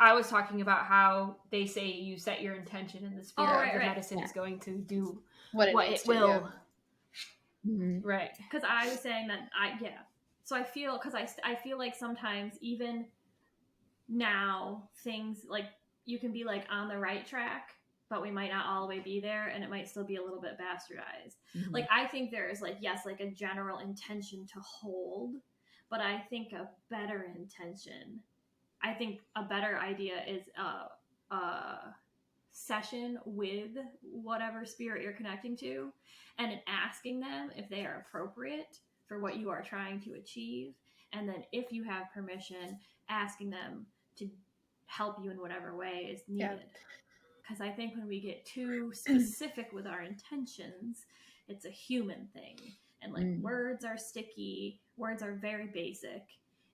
I was talking about how they say you set your intention and the spirit of the medicine is going to do what it will. Right. Because I was saying that So I feel, because I feel like sometimes even now things like you can be like on the right track, but we might not all the way be there, and it might still be a little bit bastardized. Like I think there is like, yes, like a general intention to hold, but I think a better intention, I think a better idea is a session with whatever spirit you're connecting to, and asking them if they are appropriate for what you are trying to achieve, and then if you have permission, asking them to help you in whatever way is needed. Because I think when we get too specific with our intentions, it's a human thing, and like words are sticky, words are very basic,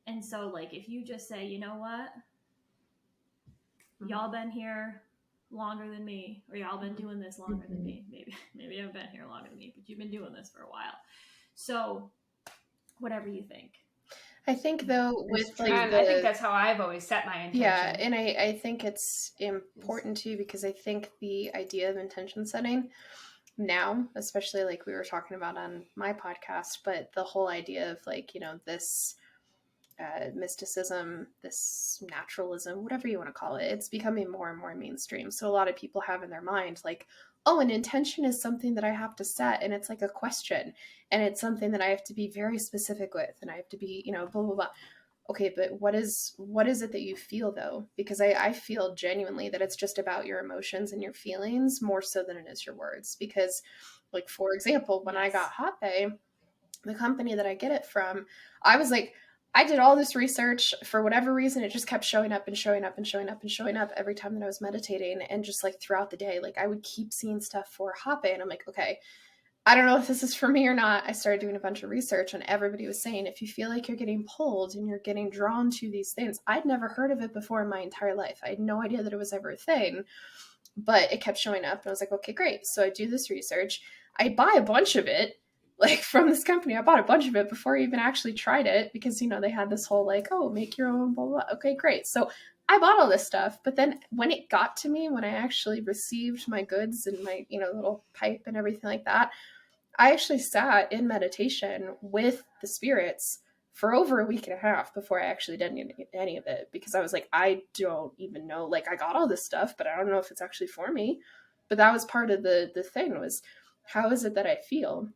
and so like if you just say, you know what, y'all been here longer than me, or y'all been doing this longer than me. Maybe you haven't been here longer than me, but you've been doing this for a while. So whatever you think. I think though with like I think that's how I've always set my intention. Yeah, and I think it's important too, because I think the idea of intention setting now, especially like we were talking about on my podcast, but the whole idea of like, you know, this mysticism, this naturalism, whatever you want to call it, it's becoming more and more mainstream. So a lot of people have in their mind like, oh, an intention is something that I have to set, and it's like a question, and it's something that I have to be very specific with, and I have to be, you know, blah blah blah. Okay, but what is it that you feel though? Because I feel genuinely that it's just about your emotions and your feelings more so than it is your words. Because like, for example, when I got Hot Bay, the company that I get it from, I was like, I did all this research. For whatever reason, it just kept showing up and showing up and showing up and showing up every time that I was meditating. And just like throughout the day, like I would keep seeing stuff for Hot Bay, and I'm like, okay, I don't know if this is for me or not. I started doing a bunch of research, and everybody was saying, if you feel like you're getting pulled and you're getting drawn to these things, I'd never heard of it before in my entire life. I had no idea that it was ever a thing, but it kept showing up, and I was like, okay, great. So I do this research. I buy a bunch of it, like from this company. I bought a bunch of it before I even actually tried it, because, you know, they had this whole like, oh, make your own, blah, blah, blah. Okay, great. So I bought all this stuff, but then when it got to me, when I actually received my goods and my, you know, little pipe and everything like that, I actually sat in meditation with the spirits for over a week and a half before I actually did any of it, because I was like, I don't even know, like I got all this stuff, but I don't know if it's actually for me. But that was part of the thing, was how is it that I feel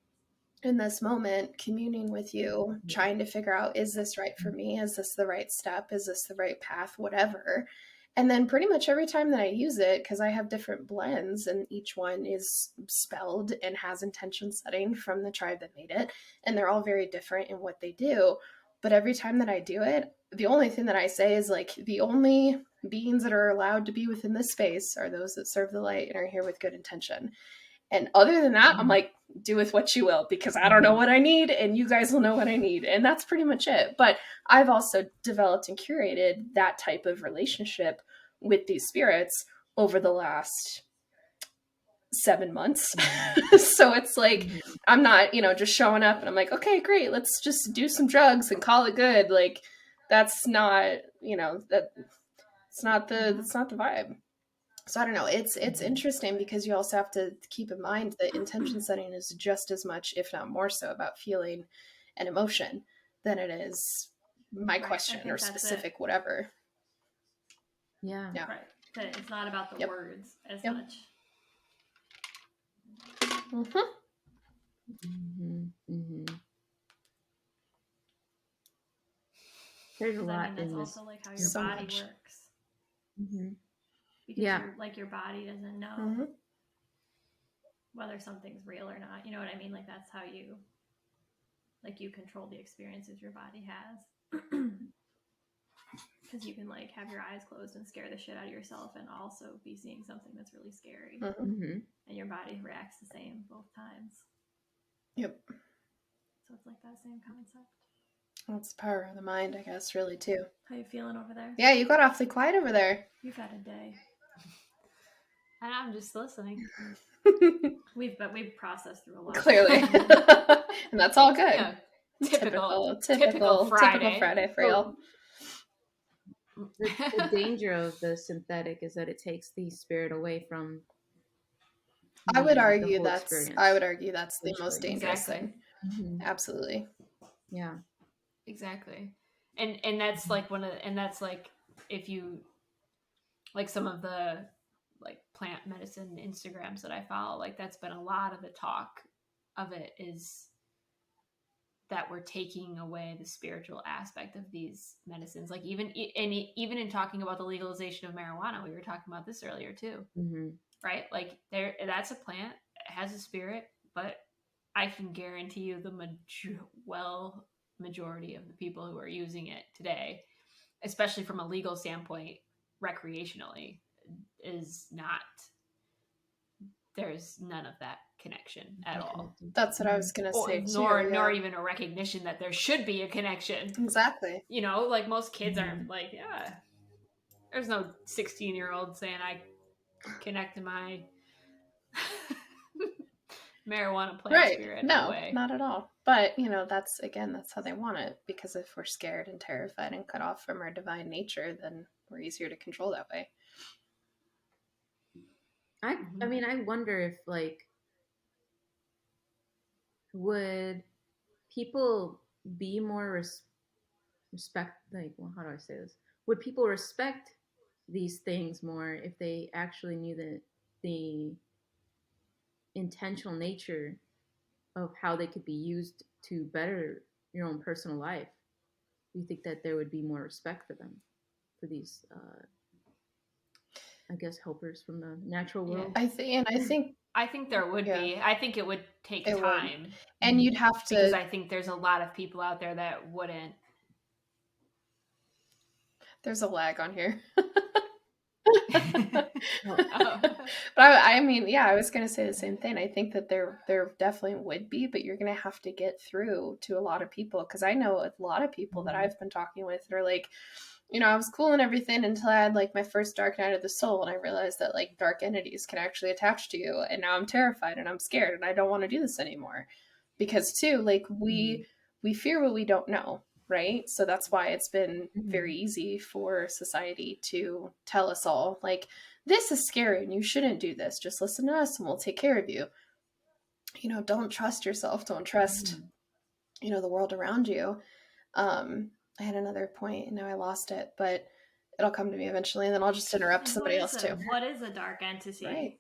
in this moment, communing with you, trying to figure out, is this right for me? Is this the right step? Is this the right path? Whatever. And then pretty much every time that I use it, because I have different blends and each one is spelled and has intention setting from the tribe that made it, and they're all very different in what they do. But every time that I do it, the only thing that I say is like, the only beings that are allowed to be within this space are those that serve the light and are here with good intention. And other than that, I'm like, do with what you will, because I don't know what I need and you guys will know what I need. And that's pretty much it. But I've also developed and curated that type of relationship with these spirits over the last 7 months. So it's like, I'm not, you know, just showing up and I'm like, okay, great, let's just do some drugs and call it good. Like, that's not, you know, that's not the vibe. So I don't know. It's interesting, because you also have to keep in mind that intention setting is just as much, if not more so, about feeling and emotion than it is my question or specific whatever. Yeah. Right. But it's not about the words as much. There's a lot. That's also like how your body works. Because your body doesn't know whether something's real or not. You know what I mean? Like that's how you control the experiences your body has. Because you can like have your eyes closed and scare the shit out of yourself, and also be seeing something that's really scary. And your body reacts the same both times. Yep. So it's like that same concept. Well, it's the power of the mind, I guess, really, too. How you feeling over there? Yeah, you got awfully quiet over there. You've had a day. And I'm just listening. We've processed through a lot. Clearly. And that's all good. Yeah. Typical Friday. Typical Friday for y'all. the danger of the synthetic is that it takes the spirit away from I would argue that's the most dangerous thing. Mm-hmm. Absolutely. Yeah. Exactly. And that's like that's like if you like some of the like plant medicine Instagrams that I follow, like that's been a lot of the talk of it, is that we're taking away the spiritual aspect of these medicines. Like even in talking about the legalization of marijuana, we were talking about this earlier too, right? Like that's a plant, it has a spirit, but I can guarantee you the majority of the people who are using it today, especially from a legal standpoint, recreationally, is not. There's none of that connection at all. That's what I was going to say too. Nor even a recognition that there should be a connection. Exactly. You know, like most kids aren't like, yeah, there's no 16-year-old saying I connect to my marijuana plant spirit. No way. Not at all. But, that's how they want it. Because if we're scared and terrified and cut off from our divine nature, then we're easier to control that way. I mean, I wonder if, like, would people be more respect, like, well, how do I say this? Would people respect these things more if they actually knew the intentional nature of how they could be used to better your own personal life? Do you think that there would be more respect for them, for these, I guess, helpers from the natural world? Yeah. I think there would be. I think it would take time. And you'd have to... Because I think there's a lot of people out there that wouldn't. There's a lag on here. But I mean, yeah, I was going to say the same thing. I think that there definitely would be, but you're going to have to get through to a lot of people. Because I know a lot of people that I've been talking with that are like, I was cool and everything until I had like my first dark night of the soul, and I realized that like dark entities can actually attach to you, and now I'm terrified and I'm scared and I don't want to do this anymore. Because too, like we fear what we don't know, right? So that's why it's been very easy for society to tell us all, like, this is scary and you shouldn't do this. Just listen to us and we'll take care of you. Don't trust yourself. Don't trust, the world around you. I had another point and now I lost it, but it'll come to me eventually, and then I'll just interrupt somebody else too. What is a dark entity? Right.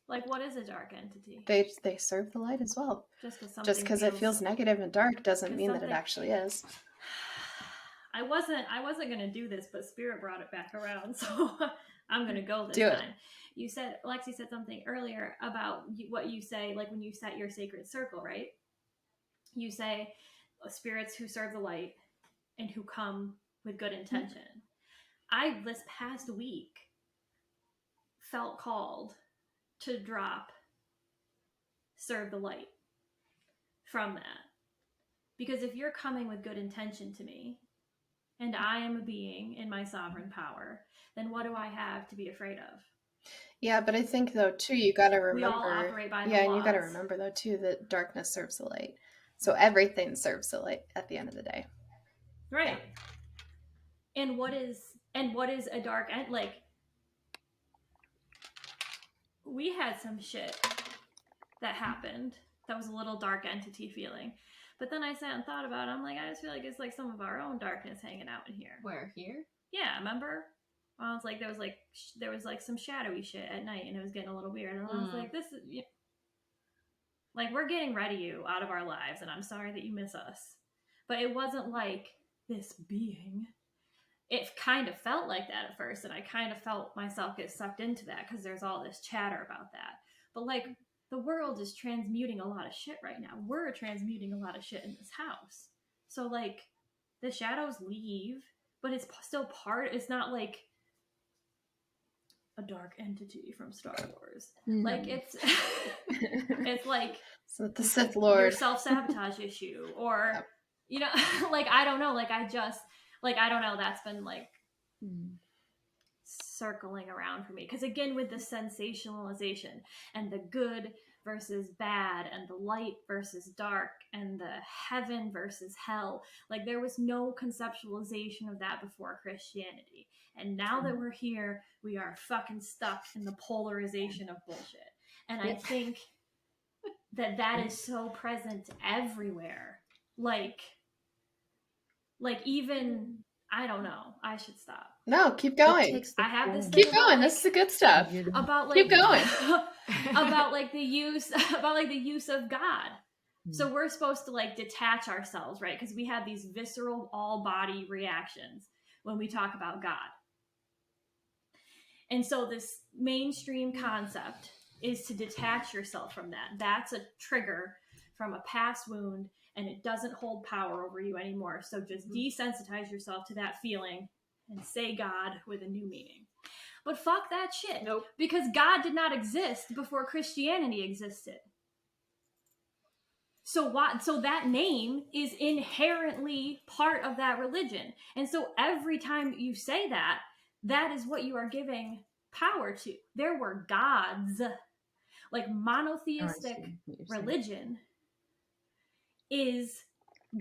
Like, what is a dark entity? They serve the light as well. Just because it feels negative and dark doesn't mean that it actually is. I wasn't gonna do this, but Spirit brought it back around, so I'm gonna go this time. You said, Lexi said something earlier about what you say, like when you set your sacred circle, right? You say spirits who serve the light and who come with good intention. I, this past week, felt called to drop serve the light from that. Because if you're coming with good intention to me, and I am a being in my sovereign power, then what do I have to be afraid of? Yeah, but I think though too, you got to remember. We all operate by the laws. And you got to remember though too that darkness serves the light. So everything serves the light at the end of the day. Right. Yeah. And what is a dark end? Like, we had some shit that happened that was a little dark entity feeling. But then I sat and thought about it. I'm like, I just feel like it's like some of our own darkness hanging out in here. Where? Here? Yeah, remember? I was like, there was like some shadowy shit at night, and it was getting a little weird. And I was like, this is like, we're getting rid of you out of our lives, and I'm sorry that you miss us. But it wasn't like this being. It kind of felt like that at first, and I kind of felt myself get sucked into that because there's all this chatter about that. But like, the world is transmuting a lot of shit right now. We're transmuting a lot of shit in this house. So like, the shadows leave, but it's still part. It's not like a dark entity from Star Wars. Like, it's like so the Sith Lord, your self-sabotage issue, or like, I don't know. Like, I don't know. That's been like circling around for me, because again, with the sensationalization and the good versus bad, and the light versus dark, and the heaven versus hell. Like, there was no conceptualization of that before Christianity. And now that we're here, we are fucking stuck in the polarization of bullshit. And I think that is so present everywhere. Like even, I don't know, I should stop. No, keep going. I have this Keep thing going. about, This is the good stuff. about like Keep going. about like the use of God. So we're supposed to like detach ourselves, right? Because we have these visceral all body reactions when we talk about God. And so this mainstream concept is to detach yourself from that. That's a trigger from a past wound, and it doesn't hold power over you anymore. So just desensitize yourself to that feeling and say God with a new meaning. But fuck that shit. Nope. Because God did not exist before Christianity existed. So that name is inherently part of that religion. And so every time you say that, that is what you are giving power to. There were gods. Like, monotheistic religion is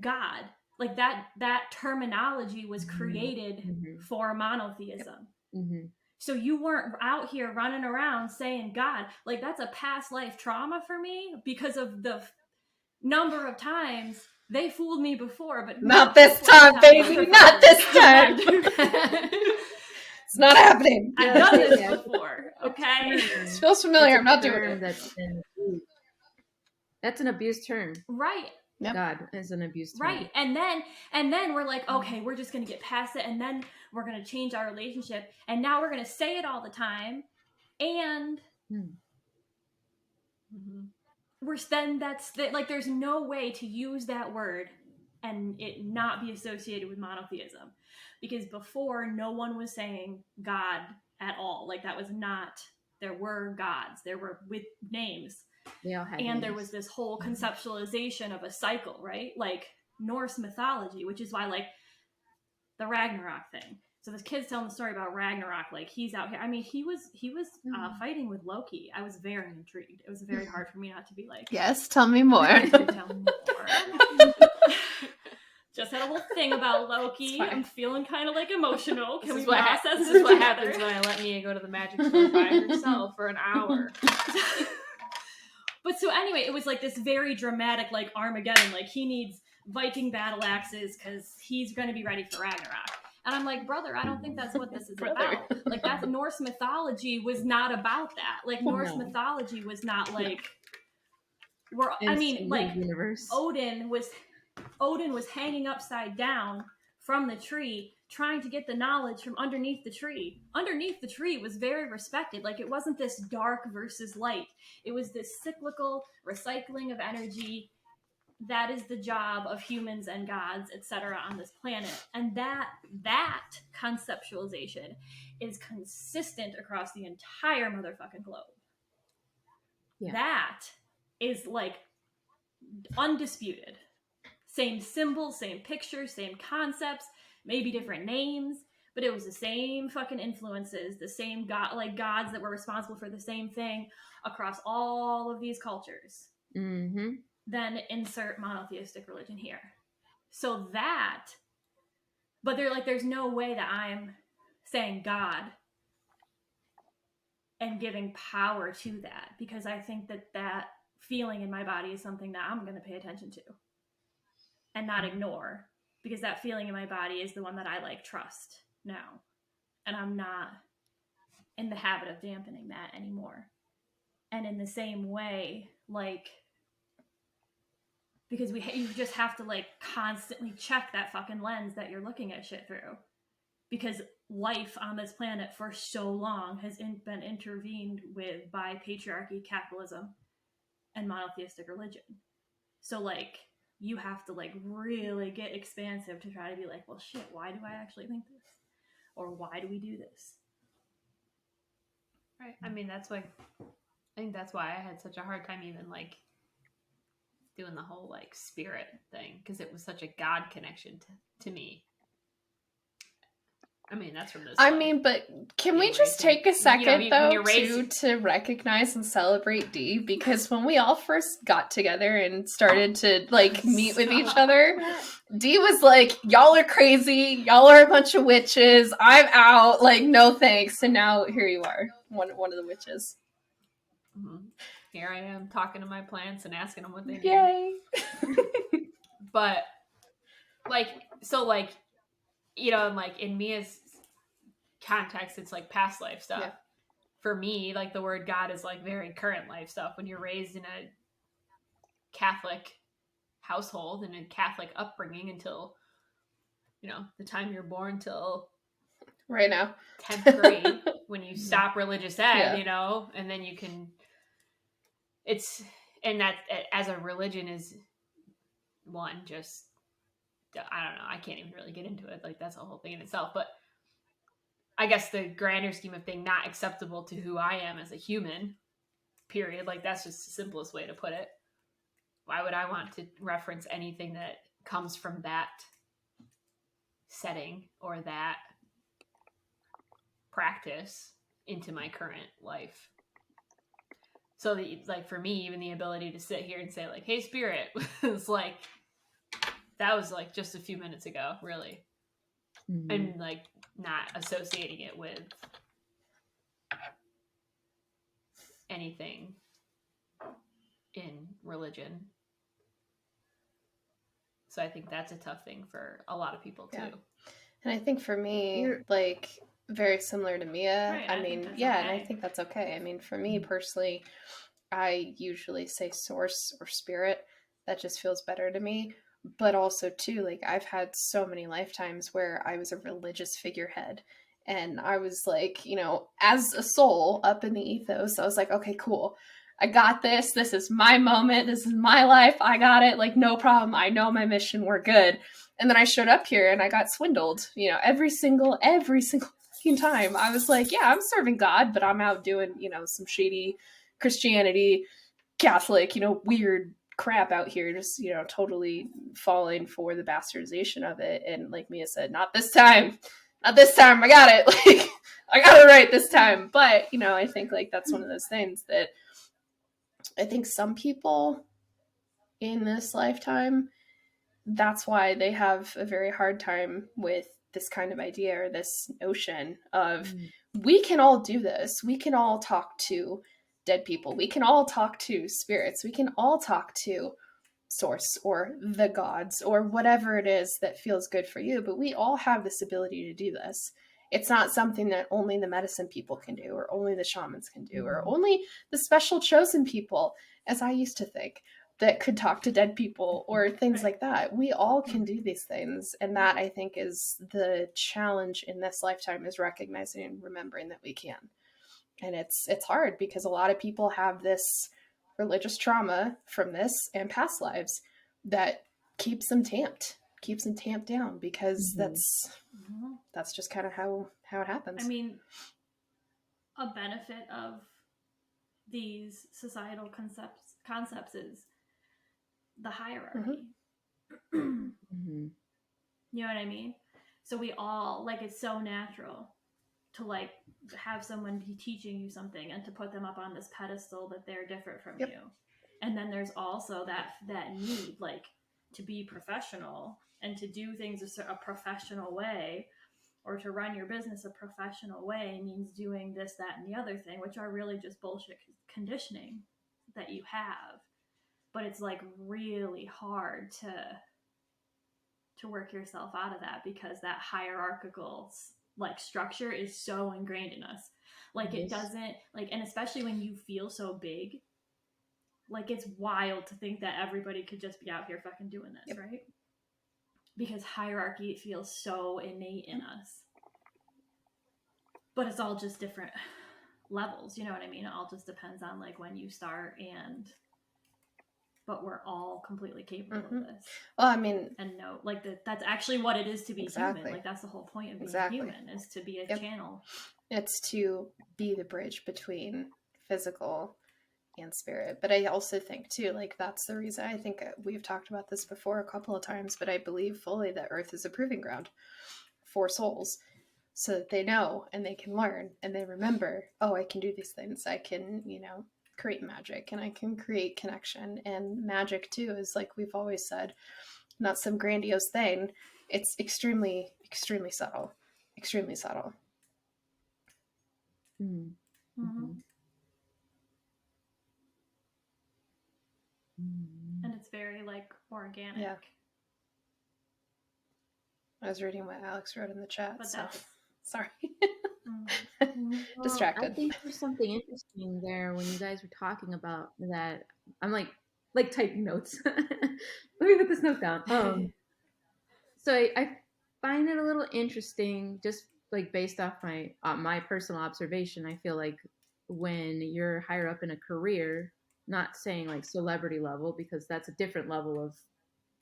God. Like, that terminology was created for monotheism. Mm-hmm. So you weren't out here running around saying God. Like, that's a past life trauma for me because of the number of times they fooled me before, but not this time, baby. Not this time. It's not happening. I've done this before. Okay, it feels familiar. I'm not doing it. That's an abused term, right? Yep. God is an abused term, right? And then we're like, okay, we're just gonna get past it, and then we're gonna change our relationship, and now we're gonna say it all the time, and like, there's no way to use that word and it not be associated with monotheism, because before, no one was saying God at all. Like, that was not, there were gods, there were with names, they all had and names. There was this whole conceptualization of a cycle, right? Like Norse mythology, which is why, like, the Ragnarok thing. So this kid's telling the story about Ragnarok, like, he's out here. I mean, he was fighting with Loki. I was very intrigued. It was very hard for me not to be like, yes, tell me more. Tell me more. Just had a whole thing about Loki. I'm feeling kind of like emotional. Can we process this is what happens when I let Mia go to the magic store by herself for an hour. But so anyway, it was like this very dramatic, like, Armageddon. Like, he needs Viking battle axes because he's going to be ready for Ragnarok. And I'm like, brother, I don't think that's what this is about. Like, that Norse mythology was not about that. Like, Norse mythology was not like, universe. Odin was hanging upside down from the tree, trying to get the knowledge from underneath the tree. Underneath the tree was very respected. Like, it wasn't this dark versus light. It was this cyclical recycling of energy. That is the job of humans and gods, etc., on this planet. And that conceptualization is consistent across the entire motherfucking globe. Yeah. That is, like, undisputed. Same symbols, same pictures, same concepts, maybe different names, but it was the same fucking influences, the same gods that were responsible for the same thing across all of these cultures. Mm-hmm. Then insert monotheistic religion here. So that, but they're like, there's no way that I'm saying God and giving power to that, because I think that feeling in my body is something that I'm going to pay attention to and not ignore, because that feeling in my body is the one that I, like, trust now, and I'm not in the habit of dampening that anymore. And in the same way, like, because you just have to, like, constantly check that fucking lens that you're looking at shit through, because life on this planet for so long has been intervened with by patriarchy, capitalism, and monotheistic religion. So, like, you have to, like, really get expansive to try to be like, well, shit, why do I actually think this? Or why do we do this? Right. I mean, I think that's why I had such a hard time even, like, doing the whole, like, spirit thing, because it was such a God connection to me. I mean, that's from this. I like, mean, but can we being just raised in- take a second, when though, you're raised- to recognize and celebrate Dee? Because when we all first got together and started to, like, meet with each other, Dee was like, y'all are crazy, y'all are a bunch of witches, I'm out, like, no thanks. And now here you are, one of the witches. Mhm. Here I am talking to my plants and asking them what they need. Yay! But, like, so, like, you know, like, in Mia's context, it's like past life stuff. Yeah. For me, like, the word God is like very current life stuff. When you're raised in a Catholic household and a Catholic upbringing until, you know, the time you're born till Right now. 10th grade, when you stop religious ed, Yeah. you know, and then you can, it's, and that as a religion is one, just, I don't know, I can't even really get into it. Like, that's a whole thing in itself. But I guess the grander scheme of thing, not acceptable to who I am as a human, period. Like, that's just the simplest way to put it. Why would I want to reference anything that comes from that setting or that practice into my current life? So, like, for me, even the ability to sit here and say, like, hey, spirit, was like, that was like just a few minutes ago, really. Mhm. And, like, not associating it with anything in religion. So I think that's a tough thing for a lot of people too. Yeah. And I think for me, You're- like, very similar to Mia. Right, I I think mean, that's yeah, and I okay. think that's okay. I mean, for me personally, I usually say source or spirit. That just feels better to me. But also, too, like, I've had so many lifetimes where I was a religious figurehead. And I was like, you know, as a soul up in the ethos, I was like, okay, cool. I got this. This is my moment. This is my life. I got it. Like, no problem. I know my mission. We're good. And then I showed up here and I got swindled, you know, every single fucking time. I was like, yeah, I'm serving God, but I'm out doing, you know, some shady Christianity, Catholic, you know, weird crap out here, just, you know, totally falling for the bastardization of it. And like Mia said, not this time. Not this time. I got it. Like, I got it right this time. But, you know, I think, like, that's one of those things that I think some people in this lifetime, that's why they have a very hard time with this kind of idea or this notion of we can all do this. We can all talk to dead people. We can all talk to spirits. We can all talk to source or the gods or whatever it is that feels good for you. But we all have this ability to do this. It's not something that only the medicine people can do or only the shamans can do or only the special chosen people, as I used to think, that could talk to dead people or things like that. We all can do these things. And that, I think, is the challenge in this lifetime, is recognizing and remembering that we can. And it's hard because a lot of people have this religious trauma from this and past lives that keeps them tamped down, because that's just kind of how it happens. I mean, a benefit of these societal concepts is the hierarchy. Mm-hmm. You know what I mean? So we all, like, it's so natural to, like, have someone be teaching you something and to put them up on this pedestal that they're different from you. And then there's also that need, like, to be professional and to do things a professional way, or to run your business a professional way means doing this, that, and the other thing, which are really just bullshit conditioning that you have. But it's, like, really hard to work yourself out of that, because that hierarchical, like, structure is so ingrained in us. Like, it doesn't, like, and especially when you feel so big, like, it's wild to think that everybody could just be out here fucking doing this, right? Because hierarchy feels so innate in us. But it's all just different levels, you know what I mean? It all just depends on, like, when you start, but we're all completely capable of this. Well, I mean, and no, like, that's actually what it is to be human. Like, that's the whole point of being human, is to be a channel. It's to be the bridge between physical and spirit. But I also think, too, like, that's the reason, I think we've talked about this before a couple of times, but I believe fully that Earth is a proving ground for souls. so that they know and they can learn and they remember, oh, I can do these things. I can, create magic and I can create connection. And magic too is, like we've always said, not some grandiose thing. It's extremely, extremely subtle. Extremely subtle. Mm. Mm-hmm. Mm. And it's very like organic. Yeah. I was reading what Alex wrote in the chat, But so that's sorry. Well, Distracted. I think there's something interesting there when you guys were talking about that. I'm like typing notes. Let me put this note down. So I find it a little interesting, just like based off my personal observation. I feel like when you're higher up in a career, not saying like celebrity level because that's a different level of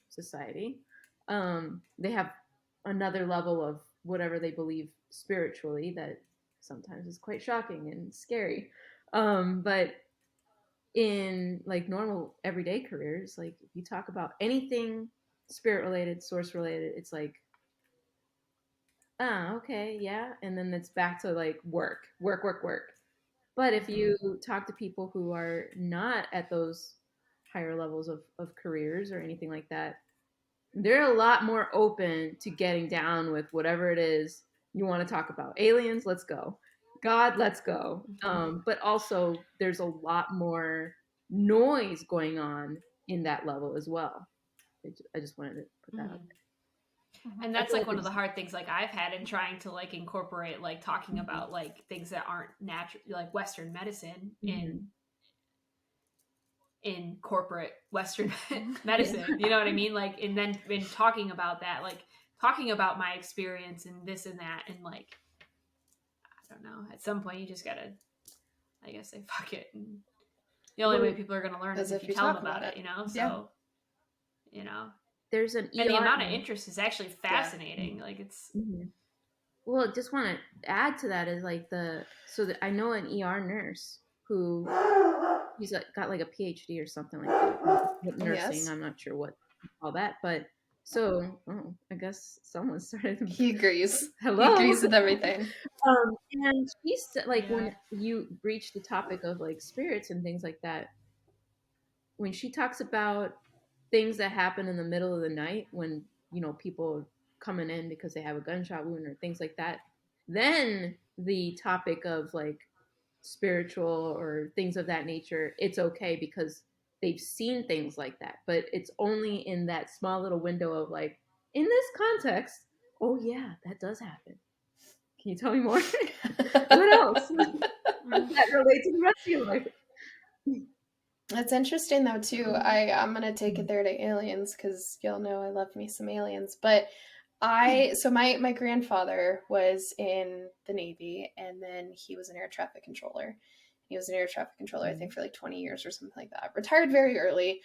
society. They have another level of whatever they believe spiritually that sometimes is quite shocking and scary. But in like normal everyday careers, like if you talk about anything spirit related, source related, it's like, ah, okay, yeah. And then it's back to like work, work, work, work. But if you talk to people who are not at those higher levels of careers or anything like that, they're a lot more open to getting down with whatever it is you want to talk about. Aliens, let's go. God, let's go. But also, there's a lot more noise going on in that level as well. I just wanted to put that out there. And I that's feel like like one of it's the hard things like I've had in trying to like incorporate like talking about like things that aren't natural, like Western medicine in corporate Western medicine. You know what I mean? Like, and then in talking about that, like talking about my experience and this and that, and like, I don't know, at some point you just gotta, I guess, say fuck it. And the only way people are gonna learn is if you tell them about it, you know? So, you know, there's an ER and the amount of interest is actually fascinating. Like it's, well, just want to add to that is like I know an ER nurse who he's got like a PhD or something like that. Nursing, yes. I'm not sure what you call that, but so I guess someone started. He agrees. Hello, he agrees with everything. And she said, like, when you reach the topic of like spirits and things like that, when she talks about things that happen in the middle of the night when people coming in because they have a gunshot wound or things like that, then the topic of like spiritual or things of that nature, it's okay because they've seen things like that. But it's only in that small little window of like, in this context, oh yeah, that does happen. Can you tell me more? What else that relates to the rest of your life? That's interesting though too. I'm gonna take it there to aliens because y'all know I love me some aliens. But so my grandfather was in the Navy and then he was an air traffic controller. He was an air traffic controller, I think, for like 20 years or something like that. Retired very early.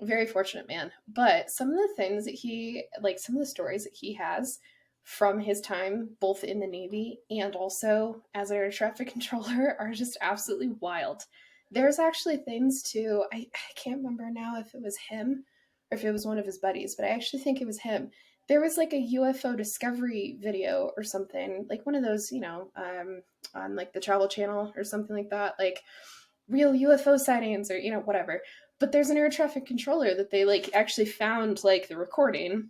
Very fortunate man. But some of the things that some of the stories that he has from his time, both in the Navy and also as an air traffic controller, are just absolutely wild. There's actually things too, I can't remember now if it was him or if it was one of his buddies, but I actually think it was him. There was like a UFO discovery video or something, like one of those, on like the Travel Channel or something like that, like real UFO sightings or, whatever. But there's an air traffic controller that they like actually found like the recording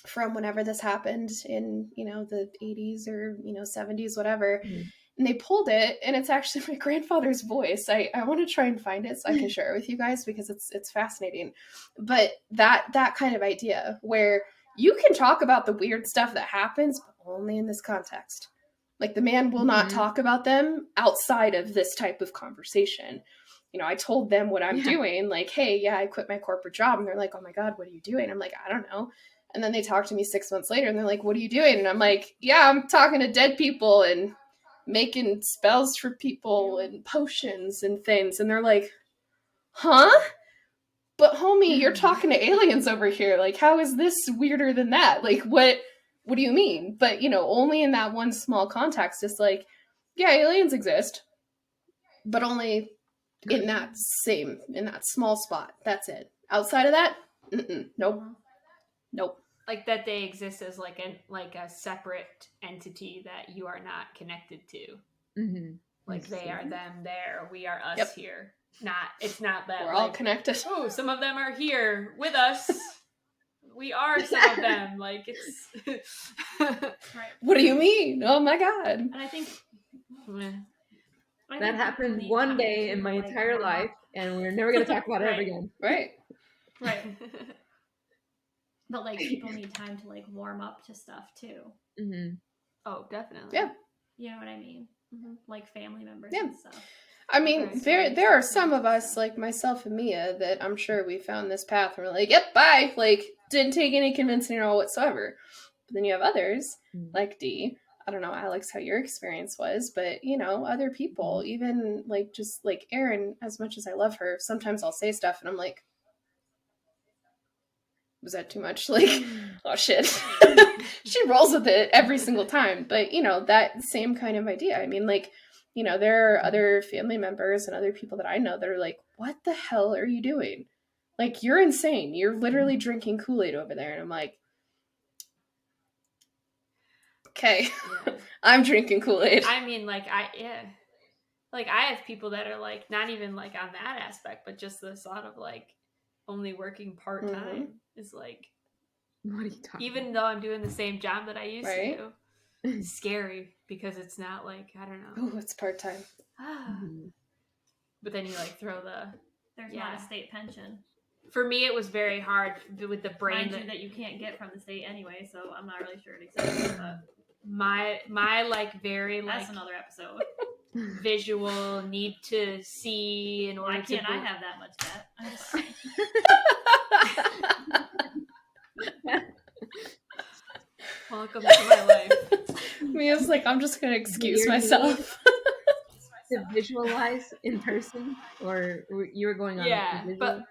from whenever this happened in, the 80s or, 70s, whatever. Mm-hmm. And they pulled it and it's actually my grandfather's voice. I want to try and find it so I can share it with you guys because it's fascinating. But that kind of idea where you can talk about the weird stuff that happens, but only in this context. Like the man will not talk about them outside of this type of conversation. I told them what I'm doing, like, hey, I quit my corporate job. And they're like, oh my God, what are you doing? I'm like, I don't know. And then they talk to me 6 months later and they're like, what are you doing? And I'm like, yeah, I'm talking to dead people and making spells for people and potions and things. And they're like, huh? But homie, you're talking to aliens over here. Like, how is this weirder than that? Like, what do you mean? But, only in that one small context, it's like, yeah, aliens exist, but only in that small spot. That's it. Outside of that, nope. like that they exist as like a separate entity that you are not connected to. Mm-hmm. Like they are them there, we are us Yep. here. It's not that We're like, all connected. oh, some of them are here with us. We are some of them. Like it's Right. What do you mean? Oh my god. And I think That happened one day in my entire life, and we're never going to talk about it ever Right. again. Right. Right. But like people need time to like warm up to stuff too. Mm-hmm. Oh, definitely. Yeah. You know what I mean? Like family members Yeah. and stuff. I mean, Right. there are some of us, like myself and Mia, that I'm sure we found this path and we're like, yep, bye. Like, didn't take any convincing at all whatsoever. But then you have others, like Dee. I don't know, Alex, how your experience was, but, you know, other people, even, like, just, like, Erin, as much as I love her, sometimes I'll say stuff and I'm like, was that too much? Like, oh, shit. She rolls with it every single time. But, you know, that same kind of idea. I mean, like, you know, there are other family members and other people that I know that are like, what the hell are you doing? Like, you're insane. You're literally drinking Kool-Aid over there. And I'm like, okay, I'm drinking Kool-Aid. I mean, like, like, I have people that are, like, not even, like, on that aspect, but just the thought of, like, only working part-time is, like, what are you talking even about? though I'm doing the same job that I used Right? to do, it's scary because it's not, like, I don't know. Oh, it's part-time. But then you, like, throw There's not a state pension. For me, it was very hard with the brain that you can't get from the state anyway, so I'm not really sure it exists. But my like very like that's another episode. Visual need to see in order Why can't to I have that much debt? I'm sorry. Welcome to my life. Mia's like, I'm just gonna excuse myself. To visualize in person, or you were going on visual?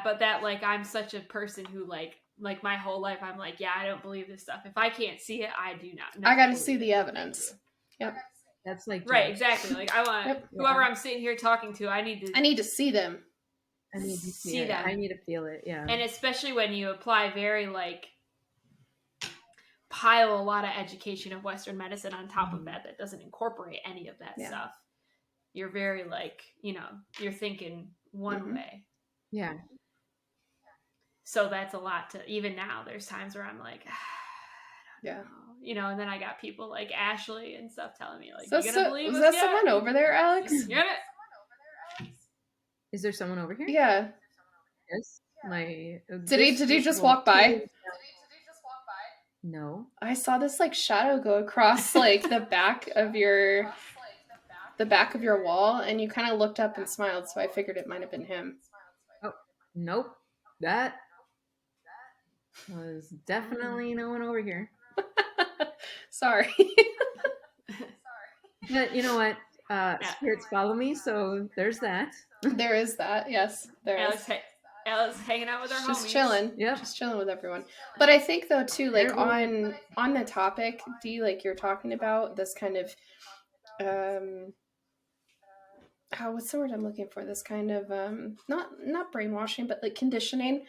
but that like I'm such a person who like my whole life I'm like, yeah, I don't believe this stuff. If I can't see it, I do not. I gotta see the evidence. Yep. That's like right, exactly. Like I want whoever I'm sitting here talking to, I need to see them. I need to see them. I need to feel it. Yeah. And especially when you apply very like pile a lot of education of Western medicine on top of that doesn't incorporate any of that stuff. You're very like, you know, you're thinking one way. Yeah. So that's a lot to, even now there's times where I'm like, I don't know. You know, and then I got people like Ashley and stuff telling me like, you gonna believe was that someone over there, Alex? Is there someone over here? Yeah. Yes. Did he just walk by? No. I saw this like shadow go across like the back of your wall, and you kind of looked up and smiled, so I figured it might have been him. Oh, nope. That was definitely no one over here. Sorry. But you know what? Spirits follow me, so there's that. There is that. Yes, there is. Alice hanging out with her homies. Just chilling. Yeah, just chilling with everyone. But I think though too, like on the topic, Dee, like you're talking about this kind of what's the word I'm looking for? This kind of not brainwashing, but like conditioning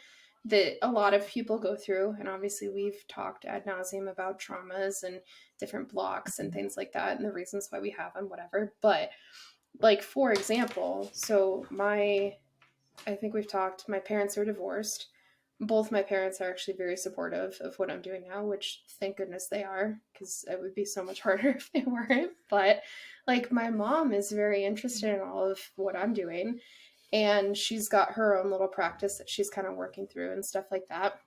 that a lot of people go through. And obviously we've talked ad nauseum about traumas and different blocks and things like that and the reasons why we have them, whatever. But like, for example, so I think we've talked, my parents are divorced. Both my parents are actually very supportive of what I'm doing now, which thank goodness they are, because it would be so much harder if they weren't. But like my mom is very interested in all of what I'm doing, and she's got her own little practice that she's kind of working through and stuff like that.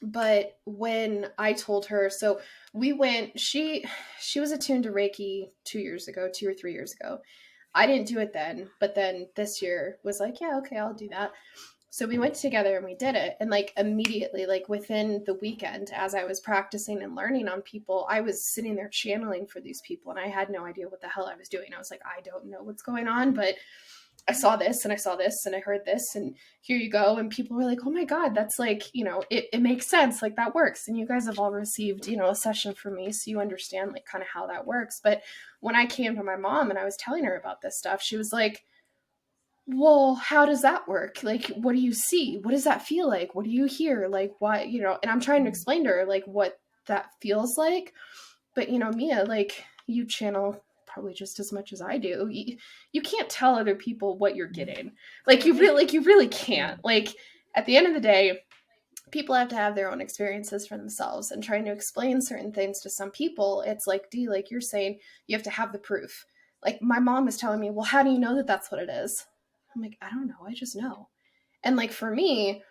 But when I told her, so we went, she was attuned to Reiki 2 or 3 years ago. I didn't do it then, but then this year was like, yeah, okay, I'll do that. So we went together and we did it. And like immediately, like within the weekend, as I was practicing and learning on people, I was sitting there channeling for these people and I had no idea what the hell I was doing. I was like, I don't know what's going on, but I saw this and I saw this and I heard this and here you go. And people were like, oh my God, that's like, you know, it makes sense. Like that works. And you guys have all received, you know, a session from me. So you understand like kind of how that works. But when I came to my mom and I was telling her about this stuff, she was like, well, how does that work? Like, what do you see? What does that feel like? What do you hear? Like, why, and I'm trying to explain to her, like, what that feels like. But, Mia, like, you channel probably just as much as I do. You can't tell other people what you're getting. Like, you really can't. Like, at the end of the day, people have to have their own experiences for themselves, and trying to explain certain things to some people, it's like, Dee, like you're saying, you have to have the proof. Like, my mom is telling me, well, how do you know that that's what it is? I'm like, I don't know, I just know. And like, for me,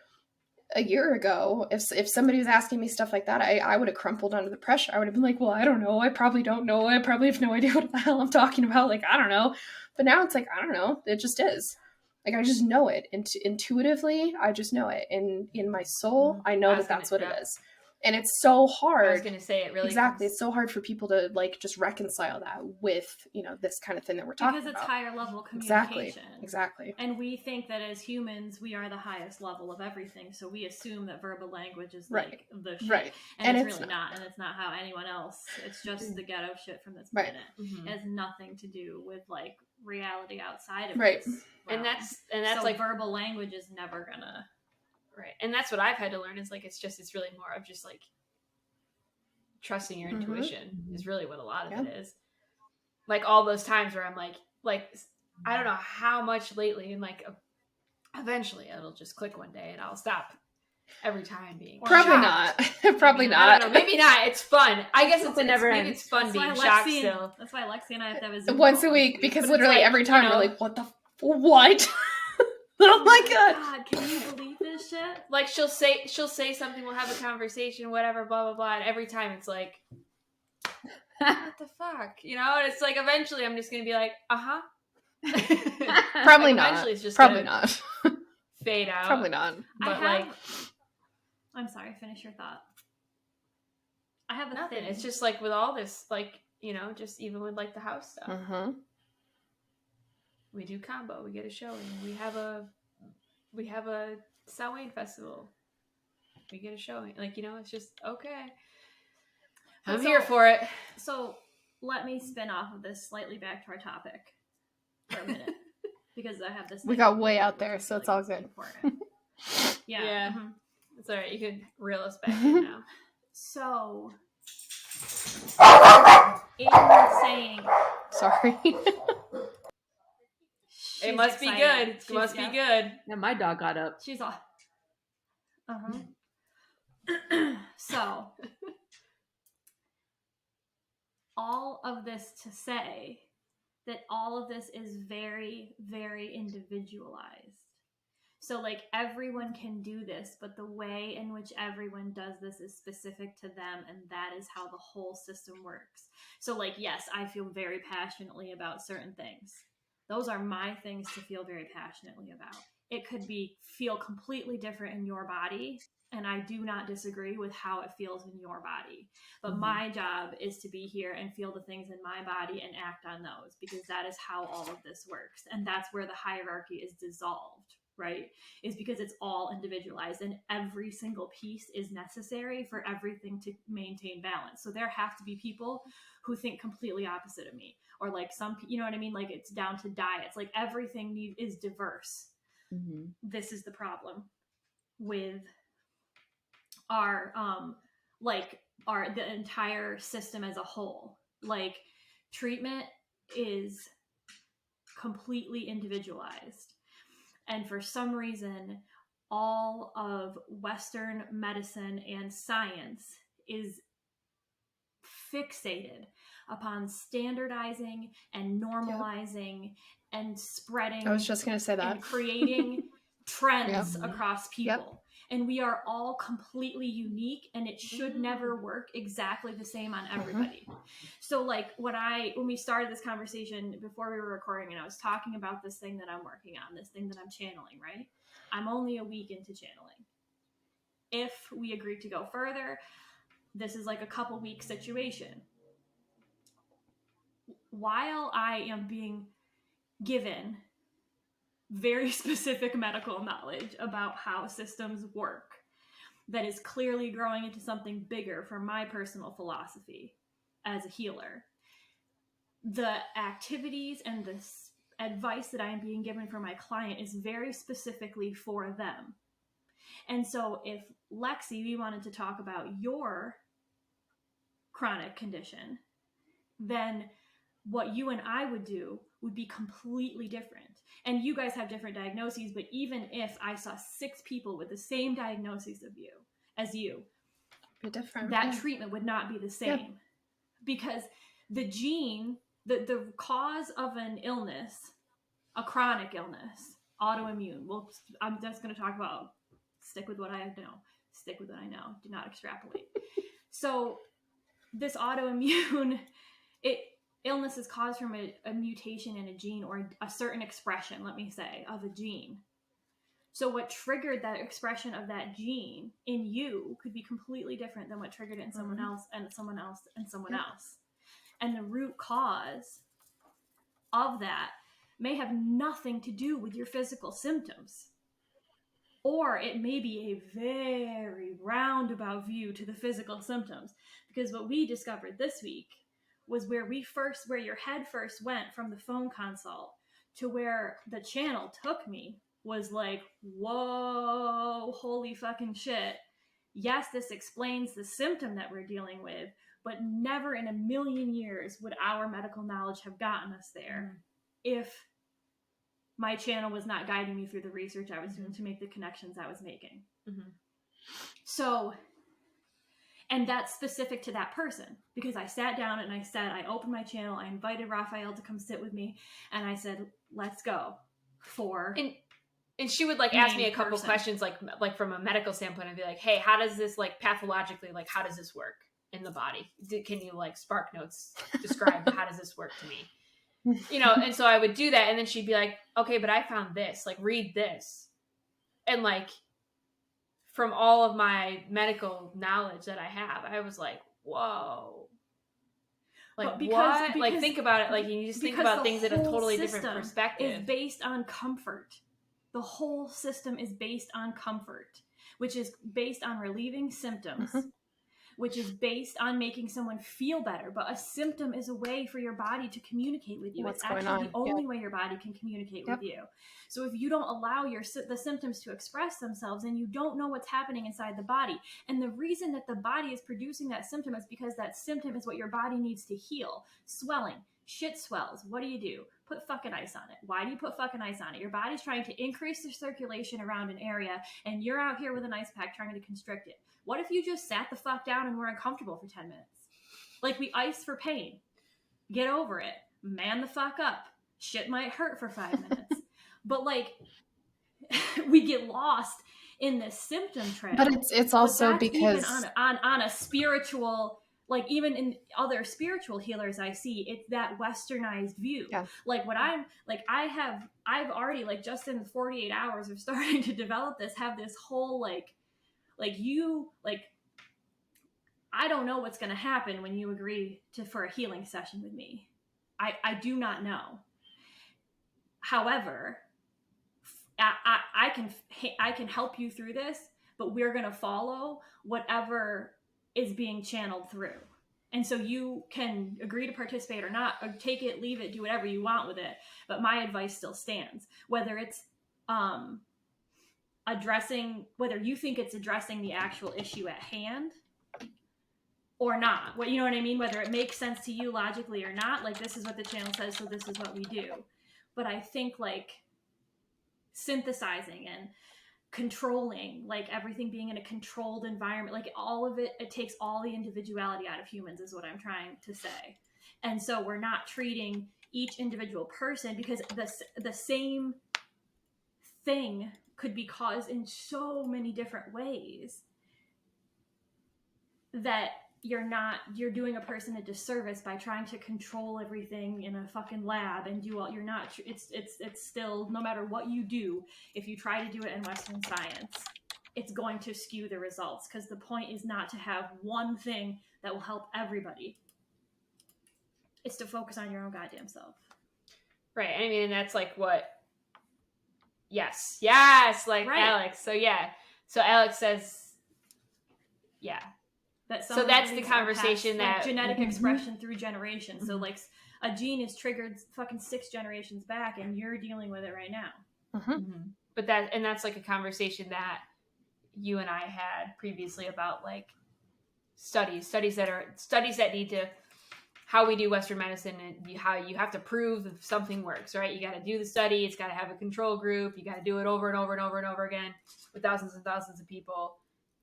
a year ago, if somebody was asking me stuff like that, I would have crumpled under the pressure. I would have been like, well, I don't know, I probably don't know, I probably have no idea what the hell I'm talking about, like, I don't know. But now it's like, I don't know, it just is. Like, I just know it. Intuitively, I just know it. In my soul, I know that that's what it is. And it's so hard. I was going to say, it really exactly. It's so hard for people to like just reconcile that with, this kind of thing that we're talking about. Because it's higher level communication. Exactly. And we think that as humans, we are the highest level of everything. So we assume that verbal language is like the shit. Right. And it's really not. And it's not how anyone else. It's just the ghetto shit from this planet. Mm-hmm. It has nothing to do with like reality outside of right. this. And that's so like verbal language is never gonna. Right. And that's what I've had to learn is like, it's really more of just like trusting your intuition is really what a lot of it is. Like all those times where I'm like, I don't know how much lately, and like eventually it'll just click one day and I'll stop every time being probably shocked. not. Probably not. I don't know. Maybe not. It's fun. I guess it's never ends. It's fun that's being shocked still. That's why Lexi and I have to have a Zoom once a week because literally like, every time you're like, what? Oh my god, can you believe this shit? Like she'll say something, we'll have a conversation, whatever, blah blah blah, and every time it's like, what the fuck, and it's like eventually I'm just gonna be like, probably like, not. Eventually it's just probably not. Fade out. Probably not. But I'm sorry. Finish your thought. I have nothing. thing. It's just like with all this, like just even with like the house stuff. Mm-hmm. We do combo. We get a showing. We have a Samhain festival. We get a showing. Like, it's just okay. I'm here for it. So let me spin off of this slightly back to our topic for a minute. Because I have this. We got way out there, so it's all good. Yeah. Mm-hmm. It's all right. You can reel us back in now. So, in saying... Sorry. It must be good. It must be good. Yeah, my dog got up. She's all... So, all of this to say that all of this is very, very individualized. So, like, everyone can do this, but the way in which everyone does this is specific to them, and that is how the whole system works. So, like, yes, I feel very passionately about certain things. Those are my things to feel very passionately about. It could feel completely different in your body, and I do not disagree with how it feels in your body. But my job is to be here and feel the things in my body and act on those, because that is how all of this works. And that's where the hierarchy is dissolved, right? Is because it's all individualized, and every single piece is necessary for everything to maintain balance. So there have to be people who think completely opposite of me, or like some, you know what I mean? Like, it's down to diets. Like, everything is diverse. Mm-hmm. This is the problem with our the entire system as a whole. Like, treatment is completely individualized, and for some reason all of Western medicine and science is fixated upon standardizing and normalizing and spreading. I was just going to say that. And creating trends across people. And we are all completely unique, and it should never work exactly the same on everybody. So, like, when we started this conversation before we were recording, and I was talking about this thing that I'm working on, this thing that I'm channeling, right? I'm only a week into channeling. If we agree to go further, this is like a couple week situation. While I am being given very specific medical knowledge about how systems work, that is clearly growing into something bigger for my personal philosophy as a healer, the activities and the advice that I am being given for my client is very specifically for them. And so if Lexi, we wanted to talk about your chronic condition, then what you and I would do would be completely different. And you guys have different diagnoses, but even if I saw 6 people with the same diagnosis as you, Be different. that treatment would not be the same. Because the gene, the cause of an illness, a chronic illness, autoimmune, I'm just going to talk about, stick with what I know, do not extrapolate. So this autoimmune, illness is caused from a mutation in a gene, or a certain expression, let me say, of a gene. So what triggered that expression of that gene in you could be completely different than what triggered it in someone else and someone else and someone else. And the root cause of that may have nothing to do with your physical symptoms. Or it may be a very roundabout view to the physical symptoms. Because what we discovered this week was where your head first went from the phone consult to where the channel took me was like, whoa, holy fucking shit. Yes, this explains the symptom that we're dealing with, but never in a million years would our medical knowledge have gotten us there if my channel was not guiding me through the research I was doing to make the connections I was making. So, and that's specific to that person, because I sat down and I opened my channel, I invited Raphael to come sit with me, and I said, let's go for... And she would like ask me a couple questions, like from a medical standpoint. I'd be like, "Hey, how does this like pathologically, like how does this work in the body? Can you like Spark Notes describe how does this work to me?" You know, and so I would do that, and then she'd be like, "Okay, but I found this. Like, read this." And like from all of my medical knowledge that I have, I was like, "Whoa." Like because like think about it. Like you just think about things at a totally different perspective. It's based on comfort. The whole system is based on comfort, which is based on relieving symptoms, which is based on making someone feel better. But a symptom is a way for your body to communicate with you. It's actually the only way your body can communicate with you. So if you don't allow the symptoms to express themselves, then you don't know what's happening inside the body. And the reason that the body is producing that symptom is because that symptom is what your body needs to heal. Swelling. Shit swells. What do? Put fucking ice on it. Why do you put fucking ice on it? Your body's trying to increase the circulation around an area, and you're out here with an ice pack trying to constrict it. What if you just sat the fuck down and were uncomfortable for 10 minutes? Like, we ice for pain. Get over it. Man the fuck up. Shit might hurt for 5 minutes. But, like, we get lost in this symptom trail. But it's also because... Even on a spiritual... Like, even in other spiritual healers I see, it's that westernized view. Yeah. Like, what I've already, like, just in 48 hours of starting to develop this, have this whole, I don't know what's going to happen when you agree for a healing session with me. I do not know. However, I can help you through this, but we're going to follow whatever is being channeled through. And so you can agree to participate or not, or take it, leave it, do whatever you want with it. But my advice still stands. Whether it's whether you think it's addressing the actual issue at hand or not. You know what I mean? Whether it makes sense to you logically or not. Like, this is what the channel says, so this is what we do. But I think, like, synthesizing and controlling, like everything being in a controlled environment, like all of it takes all the individuality out of humans is what I'm trying to say. And so we're not treating each individual person, because the same thing could be caused in so many different ways that you're doing a person a disservice by trying to control everything in a fucking lab and do all, it's still, no matter what you do, if you try to do it in Western science, it's going to skew the results, because the point is not to have one thing that will help everybody. It's to focus on your own goddamn self. Right. I mean, that's like what, yes, like right. Alex. So yeah. So Alex says, yeah. So that's the conversation that, like, genetic expression through generations. So, like, a gene is triggered fucking 6 generations back, and you're dealing with it right now. But that's like a conversation that you and I had previously about like studies that need to, how we do Western medicine, and how you have to prove if something works, right? You got to do the study. It's got to have a control group. You got to do it over and over and over and over again with thousands and thousands of people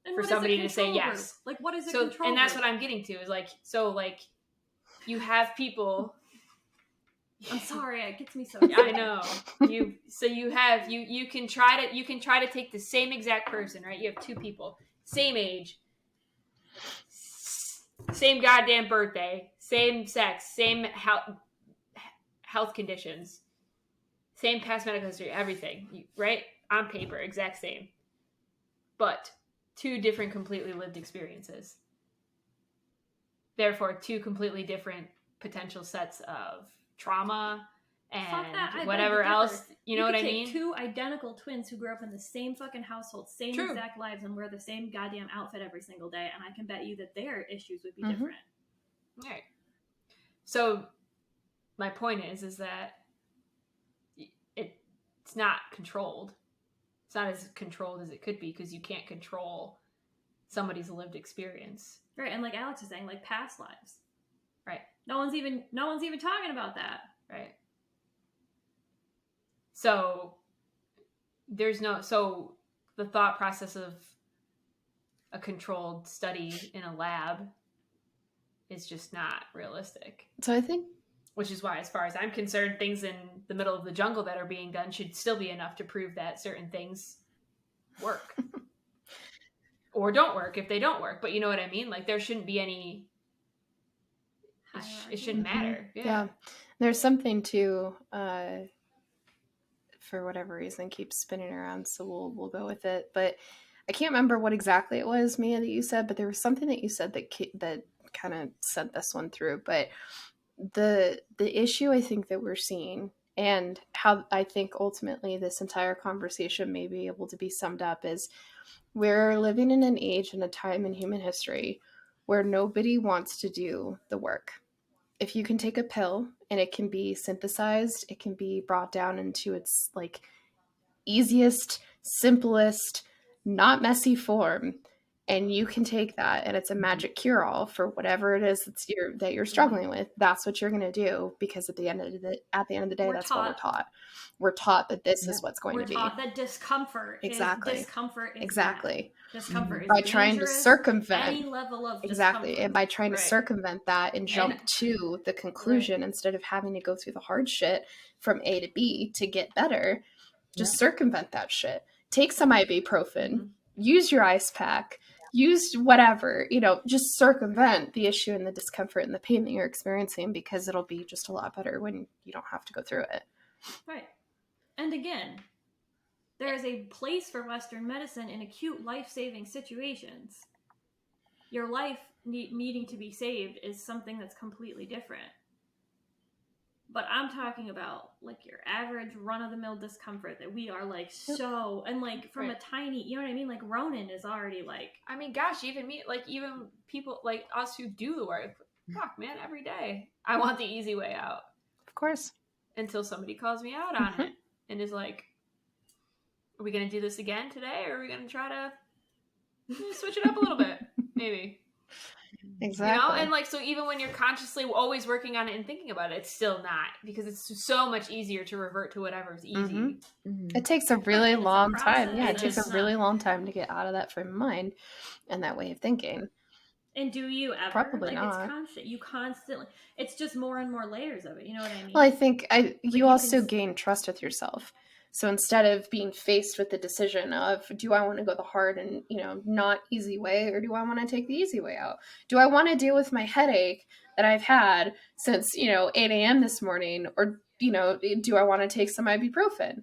And for what is a somebody to say control yes. group? Like, what is a So, control and that's group? what I'm getting to is like, so like you have people. I'm sorry, it gets me so I know. You can try to take the same exact person, right? You have two people, same age, same goddamn birthday, same sex, same health conditions, same past medical history, everything, right? On paper, exact same. But two different completely lived experiences. Therefore, two completely different potential sets of trauma and whatever else. You know what I mean? Two identical twins who grew up in the same fucking household, same exact lives, and wear the same goddamn outfit every single day, and I can bet you that their issues would be different. Right. So my point is that it's not controlled. It's not as controlled as it could be because you can't control somebody's lived experience. Right, and like Alex is saying, like past lives. Right. No one's even talking about that. Right. So so the thought process of a controlled study in a lab is just not realistic. So I think, which is why, as far as I'm concerned, things in the middle of the jungle that are being done should still be enough to prove that certain things work. Or don't work if they don't work. But you know what I mean? Like, there shouldn't be any... It shouldn't matter. Yeah. There's something to, for whatever reason, keeps spinning around, so we'll go with it. But I can't remember what exactly it was, Mia, that you said, but there was something that you said that kind of sent this one through. But the issue I think that we're seeing, and how I think ultimately this entire conversation may be able to be summed up, is we're living in an age and a time in human history where nobody wants to do the work. If you can take a pill and it can be synthesized, it can be brought down into its like easiest, simplest, not messy form, and you can take that and it's a magic cure-all for whatever it is that you're struggling with, that's what you're going to do, because at the end of the day, that's what we're taught. We're taught that this is what's going to be. We're taught that discomfort is exactly. Discomfort is by trying to circumvent any level of discomfort. And by trying to circumvent that and jump to the conclusion instead of having to go through the hard shit from A to B to get better, just circumvent that shit. Take some ibuprofen, use your ice pack, use whatever, just circumvent the issue and the discomfort and the pain that you're experiencing, because it'll be just a lot better when you don't have to go through it. Right. And again, there is a place for Western medicine in acute life-saving situations. Your life needing to be saved is something that's completely different. But I'm talking about like your average run-of-the-mill discomfort that we are like so, and like from a tiny, you know what I mean? Like Ronan is already like, I mean, gosh, even me, like even people like us who do the work, fuck man, every day I want the easy way out. Of course. Until somebody calls me out on it and is like, are we going to do this again today? Or are we going to try to switch it up a little bit? Maybe. Exactly. And like, so even when you're consciously always working on it and thinking about it, it's still not, because it's so much easier to revert to whatever's easy. It takes a really long time. Yeah, it takes a really long time to get out of that frame of mind and that way of thinking. And do you ever? Probably not. It's constant. You constantly. It's just more and more layers of it. You know what I mean? Well, I think you also gain trust with yourself. So instead of being faced with the decision of, do I want to go the hard and, not easy way, or do I want to take the easy way out? Do I want to deal with my headache that I've had since, 8 a.m. this morning? Or, do I want to take some ibuprofen?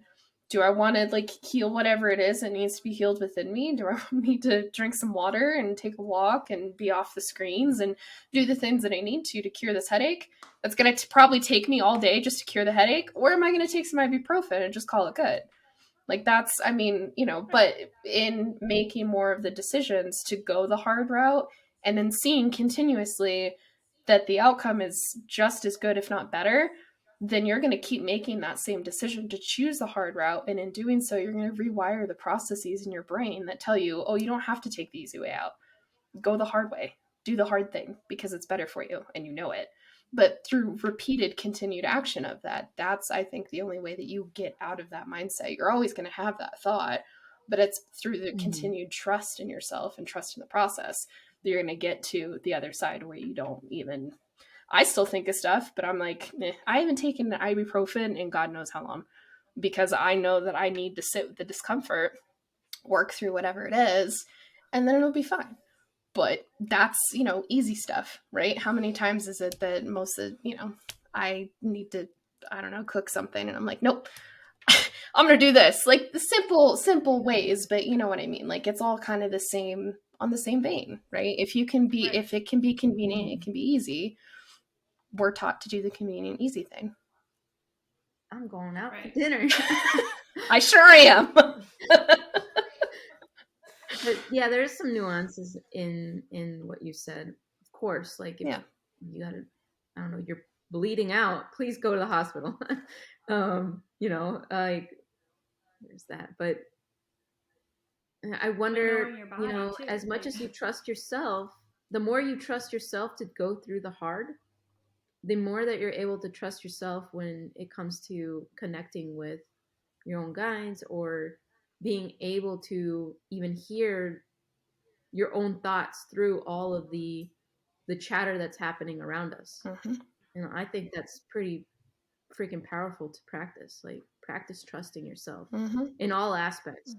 Do I want to heal whatever it is that needs to be healed within me? Do I need to drink some water and take a walk and be off the screens and do the things that I need to cure this headache? That's going to probably take me all day just to cure the headache. Or am I going to take some ibuprofen and just call it good? But in making more of the decisions to go the hard route and then seeing continuously that the outcome is just as good, if not better, then you're going to keep making that same decision to choose the hard route. And in doing so, you're going to rewire the processes in your brain that tell you, oh, you don't have to take the easy way out. Go the hard way. Do the hard thing because it's better for you and you know it. But through repeated continued action of that, that's, I think, the only way that you get out of that mindset. You're always going to have that thought, but it's through the continued trust in yourself and trust in the process that you're going to get to the other side where you don't even, I still think of stuff, but I'm like, I haven't taken ibuprofen in God knows how long, because I know that I need to sit with the discomfort, work through whatever it is, and then it'll be fine. But that's, easy stuff, right? How many times is it that most of, I need to, I don't know, cook something and I'm like, nope, I'm going to do this. Like the simple ways, but you know what I mean? Like it's all kind of the same, on the same vein, right? If it can be convenient, it can be easy. We're taught to do the convenient, easy thing. I'm going out for dinner. I sure am. But yeah, there's some nuances in what you said. Of course, like if you gotta, I don't know, you're bleeding out, please go to the hospital. Like there's that. But I wonder, as much as you trust yourself, the more you trust yourself to go through the hard, the more that you're able to trust yourself when it comes to connecting with your own guides or being able to even hear your own thoughts through all of the chatter that's happening around us. And I think that's pretty freaking powerful to practice. Like practice trusting yourself in all aspects.